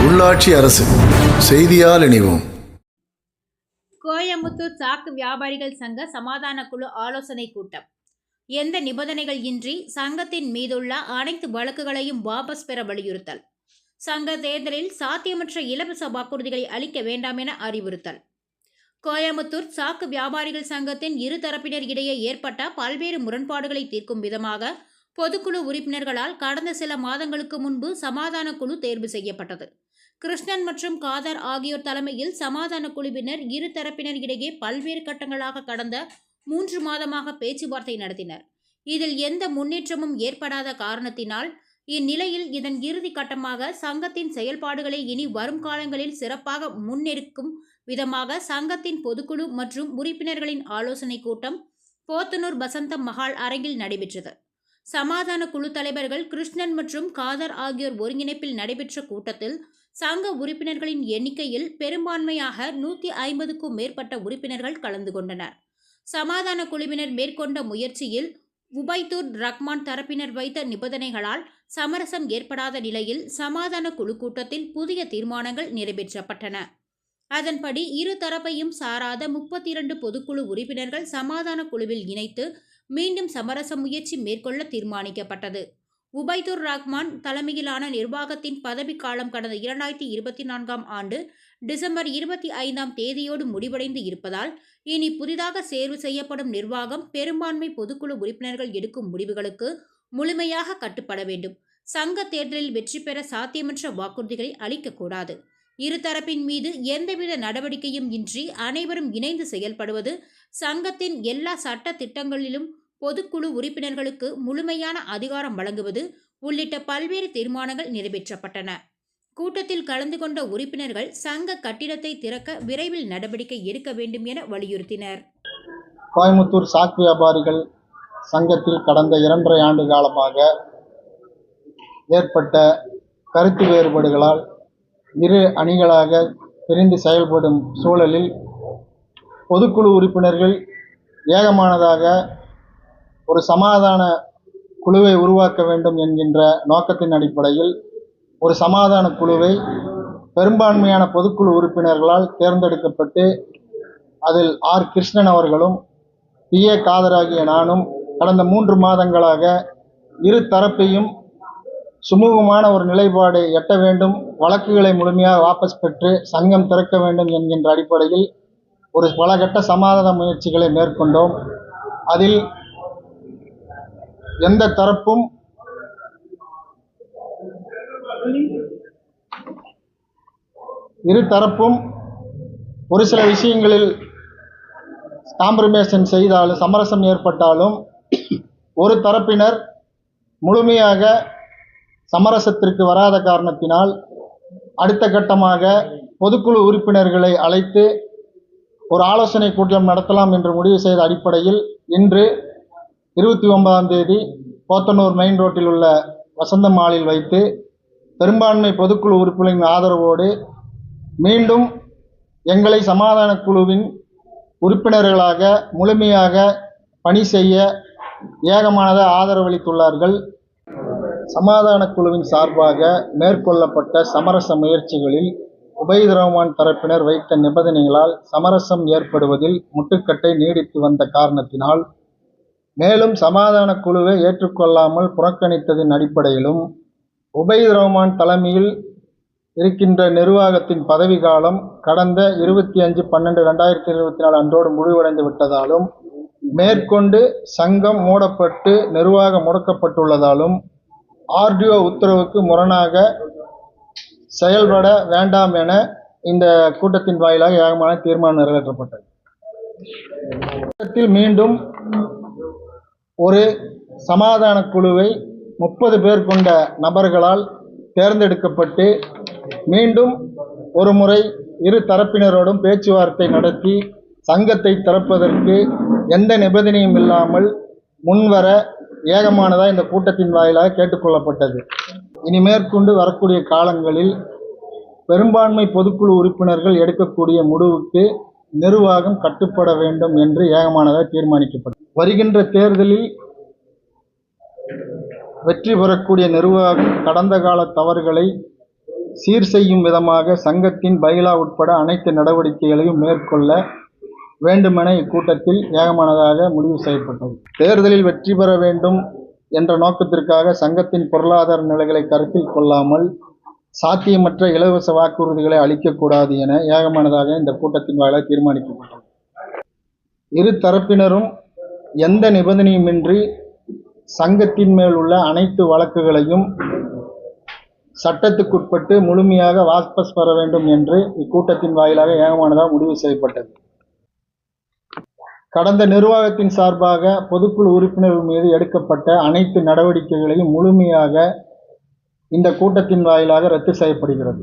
உள்ளாட்சி அரசு செய்தியால் இணைவோம். கோயமுத்தூர் சாக்கு வியாபாரிகள் சங்க சமாதான குழு ஆலோசனை கூட்டம். எந்த நிபந்தனைகள் இன்றி சங்கத்தின் மீதுள்ள அனைத்து வழக்குகளையும் வாபஸ் பெற வலியுறுத்தல். சங்க தேர்தலில் சாத்தியமற்ற இலவச வாக்குறுதிகளை அளிக்க வேண்டாம் என அறிவுறுத்தல். கோயமுத்தூர் சாக்கு வியாபாரிகள் சங்கத்தின் இரு தரப்பினர் இடையே ஏற்பட்ட பல்வேறு முரண்பாடுகளை தீர்க்கும் விதமாக பொதுக்குழு உறுப்பினர்களால் கடந்த சில மாதங்களுக்கு முன்பு சமாதான குழு தேர்வு செய்யப்பட்டது. கிருஷ்ணன் மற்றும் காதர் ஆகியோர் தலைமையில் சமாதான குழுவினர் இரு தரப்பினர் இடையே பல்வேறு கட்டங்களாக கடந்த 3 மாதமாக பேச்சுவார்த்தை நடத்தினர். இதில் எந்த முன்னேற்றமும் ஏற்படாத காரணத்தினால் இந்நிலையில் இதன் இறுதி கட்டமாக சங்கத்தின் செயல்பாடுகளை இனி வரும் காலங்களில் சிறப்பாக முன்னெடுக்கும் விதமாக சங்கத்தின் பொதுக்குழு மற்றும் உறுப்பினர்களின் ஆலோசனை கூட்டம் போத்தனூர் பசந்தம் மஹால் அரங்கில் நடைபெற்றது. சமாதான குழு தலைவர்கள் கிருஷ்ணன் மற்றும் காதர் ஆகியோர் ஒருங்கிணைப்பில் நடைபெற்ற கூட்டத்தில் சங்க உறுப்பினர்களின் எண்ணிக்கையில் பெரும்பான்மையாக 150க்கும் மேற்பட்ட உறுப்பினர்கள் கலந்து கொண்டனர். சமாதான குழுவினர் மேற்கொண்ட முயற்சியில் உபைதுர் ரஹ்மான் தரப்பினர் வைத்த நிபந்தனைகளால் சமரசம் ஏற்படாத நிலையில் சமாதான குழு கூட்டத்தில் புதிய தீர்மானங்கள் நிறைவேற்றப்பட்டன. அதன்படி இரு தரப்பையும் சாராத 32 பொதுக்குழு உறுப்பினர்கள் சமாதான குழுவில் இணைத்து மீண்டும் சமரச முயற்சி மேற்கொள்ள தீர்மானிக்கப்பட்டது. உபைதுர் ரஹ்மான் தலைமையிலான நிர்வாகத்தின் பதவிக்காலம் கடந்த 2024ஆம் ஆண்டு டிசம்பர் 25ஆம் தேதியோடு முடிவடைந்து இருப்பதால் இனி புதிதாக தேர்வு செய்யப்படும் நிர்வாகம் பெரும்பான்மை பொதுக்குழு உறுப்பினர்கள் எடுக்கும் முடிவுகளுக்கு முழுமையாக கட்டுப்பட வேண்டும். சங்க தேர்தலில் வெற்றி பெற சாத்தியமற்ற வாக்குறுதிகளை அளிக்கக்கூடாது. இருதரப்பின் மீது எந்தவித நடவடிக்கையும் இன்றி அனைவரும் இணைந்து செயல்படுவது, சங்கத்தின் எல்லா சட்ட திட்டங்களிலும் பொதுக்குழு உறுப்பினர்களுக்கு முழுமையான அதிகாரம் வழங்குவது உள்ளிட்ட பல்வேறு தீர்மானங்கள் நிறைவேற்றப்பட்டன. கூட்டத்தில் கலந்து கொண்ட உறுப்பினர்கள் சங்க கட்டிடத்தை திறக்க விரைவில் நடவடிக்கை எடுக்க வேண்டும் என வலியுறுத்தினர். கோயமுத்தூர் சாக்கு வியாபாரிகள் சங்கத்தில் கடந்த 2.5 ஆண்டு காலமாக ஏற்பட்ட கருத்து வேறுபாடுகளால் இரு அணிகளாக பிரிந்து செயல்படும் சூழலில் பொதுக்குழு உறுப்பினர்கள் ஏகமானதாக ஒரு சமாதான குழுவை உருவாக்க வேண்டும் என்கின்ற நோக்கத்தின் அடிப்படையில் ஒரு சமாதான குழுவை பெரும்பான்மையான பொதுக்குழு உறுப்பினர்களால் தேர்ந்தெடுக்கப்பட்டு அதில் ஆர் கிருஷ்ணன் அவர்களும் PA காதராகிய நானும் கடந்த 3 மாதங்களாக இரு தரப்பையும் சுமூகமான ஒரு நிலைப்பாடை எட்ட வேண்டும், வழக்குகளை முழுமையாக வாபஸ் பெற்று சங்கம் திறக்க வேண்டும் என்கின்ற அடிப்படையில் ஒரு பல கட்ட சமாதான முயற்சிகளை மேற்கொண்டோம். அதில் எந்த தரப்பும் இரு தரப்பும் ஒரு சில விஷயங்களில் காம்ப்ரமைசேஷன் செய்தாலும் சமரசம் ஏற்பட்டாலும் ஒரு தரப்பினர் முழுமையாக சமரசத்திற்கு வராத காரணத்தினால் அடுத்த கட்டமாக பொதுக்குழு உறுப்பினர்களை அழைத்து ஒரு ஆலோசனை கூட்டம் நடத்தலாம் என்று முடிவு செய்த அடிப்படையில் இன்று 29ஆம் தேதி போத்தனூர் மெயின் ரோட்டில் உள்ள வசந்த மாலில் வைத்து பெரும்பான்மை பொதுக்குழு உறுப்பினர்களின் ஆதரவோடு மீண்டும் எங்களை சமாதான குழுவின் உறுப்பினர்களாக முழுமையாக பணி செய்ய ஏகமானதாக ஆதரவளித்துள்ளார்கள். சமாதான குழுவின் சார்பாக மேற்கொள்ளப்பட்ட சமரச முயற்சிகளில் உபைதுர் ரஹ்மான் தரப்பினர் வைத்த நிபந்தனைகளால் சமரசம் ஏற்படுவதில் முட்டுக்கட்டை நீடித்து வந்த காரணத்தினால் மேலும் சமாதான குழுவை ஏற்றுக்கொள்ளாமல் புறக்கணித்ததின் அடிப்படையிலும் உபைதுர் ரஹ்மான் தலைமையில் இருக்கின்ற நிர்வாகத்தின் பதவி காலம் கடந்த 25/12/2024 அன்றோடு முடிவடைந்து விட்டதாலும் மேற்கொண்டு சங்கம் மூடப்பட்டு நிர்வாகம் முடக்கப்பட்டுள்ளதாலும் RDO உத்தரவுக்கு முரணாக செயல்பட வேண்டாம் என இந்த கூட்டத்தின் வாயிலாக ஏகமான தீர்மானம் நிறைவேற்றப்பட்டது. கூட்டத்தில் மீண்டும் ஒரு சமாதான குழுவை 30 பேர் கொண்ட நபர்களால் தேர்ந்தெடுக்கப்பட்டு மீண்டும் ஒரு முறை இரு தரப்பினரோடும் பேச்சுவார்த்தை நடத்தி சங்கத்தை திறப்பதற்கு எந்த நிபந்தனையும் இல்லாமல் முன்வர ஏகமானதாக இந்த கூட்டத்தின் வாயிலாக கேட்டுக்கொள்ளப்பட்டது. இனி மேற்கொண்டு வரக்கூடிய காலங்களில் பெரும்பான்மை பொதுக்குழு உறுப்பினர்கள் எடுக்கக்கூடிய முடிவுக்கு நிர்வாகம் கட்டுப்பட வேண்டும் என்று ஏகமானதாக தீர்மானிக்கப்பட்டது. வருகின்ற தேர்தலில் வெற்றி பெறக்கூடிய நிர்வாகம் கடந்த கால தவறுகளை சீர் செய்யும் விதமாக சங்கத்தின் பைலா உட்பட அனைத்து நடவடிக்கைகளையும் மேற்கொள்ள வேண்டுமென இக்கூட்டத்தில் ஏகமனதாக முடிவு செய்யப்பட்டது. தேர்தலில் வெற்றி பெற வேண்டும் என்ற நோக்கத்திற்காக சங்கத்தின் பொருளாதார நிலைகளை கருத்தில் கொள்ளாமல் சாத்தியமற்ற இலவச வாக்குறுதிகளை அளிக்கக்கூடாது என ஏகமனதாக இந்த கூட்டத்தின் வாயிலாக தீர்மானிக்கப்பட்டது. இரு தரப்பினரும் எந்த நிபந்தனையுமின்றி சங்கத்தின் மேல் உள்ள அனைத்து வழக்குகளையும் சட்டத்துக்குட்பட்டு முழுமையாக வாபஸ் பெற வேண்டும் என்று இக்கூட்டத்தின் வாயிலாக ஏகமனதாக முடிவு செய்யப்பட்டது. கடந்த நிர்வாகத்தின் சார்பாக பொதுக்குழு உறுப்பினர்கள் மீது எடுக்கப்பட்ட அனைத்து நடவடிக்கைகளையும் முழுமையாக இந்த கூட்டத்தின் வாயிலாக ரத்து செய்யப்படுகிறது.